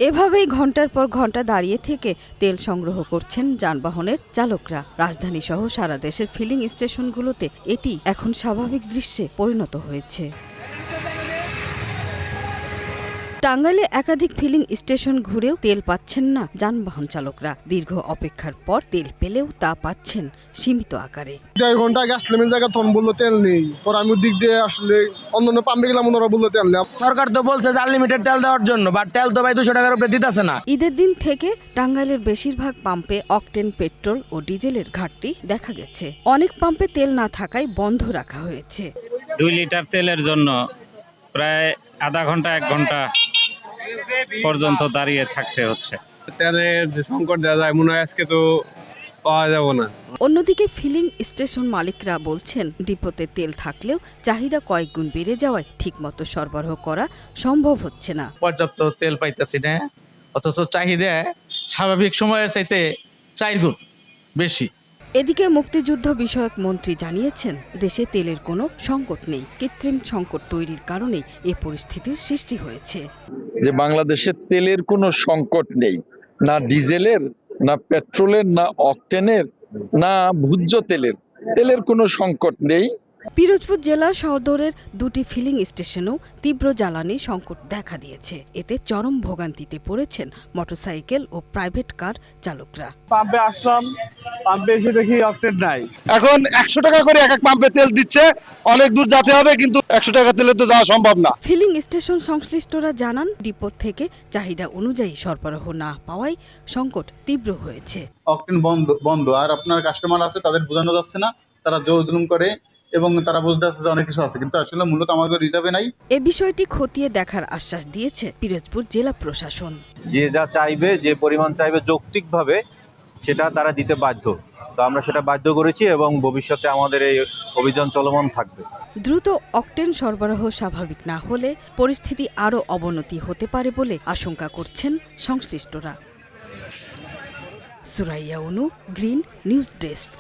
এভাবেই ঘন্টার পর ঘন্টা দাঁড়িয়ে থেকে তেল সংগ্রহ করছেন যানবাহনের চালকরা। রাজধানী সহ সারা দেশের ফিলিং স্টেশনগুলোতে এটি এখন স্বাভাবিক দৃশ্যে পরিণত হয়েছে। টাঙ্গাইলে একাধিক ফিলিং স্টেশন ঘুরেও তেল পাচ্ছেন না যানবাহন চালকরা। দীর্ঘ অপেক্ষার পর তেল পেলেও তা পাচ্ছেন সীমিত আকারে। 1.5 ঘন্টা আগে আসলাম, জায়গা তখন বললো তেল নেই। পরে আমি দিক দিয়ে আসলে অন্য পাম্পে গেলাম, ওনারা বললো তেল নেই। সরকার তো বলছে যে আনলিমিটেড তেল দেওয়ার জন্য, বাট তেল তো ভাই 200 টাকার উপরে দিতেছে না। ঈদের দিন থেকে টাঙ্গাইলের বেশিরভাগ পাম্পে অকটেন পেট্রোল ও ডিজেলের ঘাটতি দেখা গেছে। অনেক পাম্পে তেল না থাকায় বন্ধ রাখা হয়েছে। 2 লিটার তেলের জন্য প্রায় আধা ঘন্টা 1 ঘন্টা পর্যন্ত দাঁড়িয়ে থাকতে হচ্ছে। তেলের যে সংকট দেওয়া যায়, মনে হয় আজকে তো পাওয়া যাবে না। অন্যদিকে ফিলিং স্টেশন মালিকরা বলছেন, ডিপোতে তেল থাকলেও চাহিদা কয়েক গুণ বেড়ে যাওয়ায় ঠিকমতো সরবরাহ করা সম্ভব হচ্ছে না। পর্যাপ্ত তেল পাইতেছি না, অথচ চাহিদা স্বাভাবিক সময়ের চাইতে 4 গুণ বেশি। এদিকে মুক্তিযুদ্ধ বিষয়ক মন্ত্রী জানিয়েছেন, দেশে তেলের কোনো সংকট নেই। কৃত্রিম সংকট তৈরির কারণেই এ পরিস্থিতির সৃষ্টি হয়েছে। যে বাংলাদেশে তেলের কোনো সংকট নেই, না ডিজেলের, না পেট্রোলের, না অকটেনের, না ভোজ্য তেলের কোনো সংকট নেই। পিরোজপুর জেলা সদরের 2টি ফিলিং স্টেশনেও তীব্র জ্বালানি সংকট দেখা দিয়েছে। এতে চরম ভোগান্তিতে পড়েছেন মোটরসাইকেল ও প্রাইভেট কার চালকরা। পাম্পে আসলাম, পাম্পে এসে দেখি অকটেন নাই। এখন 100 টাকা করে এক এক পাম্পে তেল দিচ্ছে, অনেক দূর যেতে হবে, কিন্তু 100 টাকা তেলে তো যাওয়া সম্ভব না। ফিলিং স্টেশন সংশ্লিষ্টরা জানান, ডিপো থেকে চাহিদা অনুযায়ী সরবরাহ না পাওয়ায় সংকট তীব্র হয়েছে। অকটেন বন্ধ আর আপনার কাস্টমার আছে, তাদের বোঝানো যাচ্ছে না, তারা জোর জুলুম করে এবং তারা বুঝতে আসছে যে অনেক কিছু আছে, কিন্তু আসলে মূলত আমাদের রিজার্ভে নাই। এ বিষয়টি খতিয়ে দেখার আশ্বাস দিয়েছে পিরোজপুর জেলা প্রশাসন। যে যা চাইবে, যে পরিমাণ চাইবে যৌক্তিকভাবে, সেটা তারা দিতে বাধ্য। তো আমরা সেটা বাধ্য করেছি এবং ভবিষ্যতে আমাদের এই অভিযান চলমান থাকবে। দ্রুত অকটেন সরবরাহ স্বাভাবিক না হলে পরিস্থিতি আরও অবনতি হতে পারে বলে আশঙ্কা করছেন সংশ্লিষ্টরা। সুরাইয়া অনু, গ্রিন নিউজ ডেস্ক।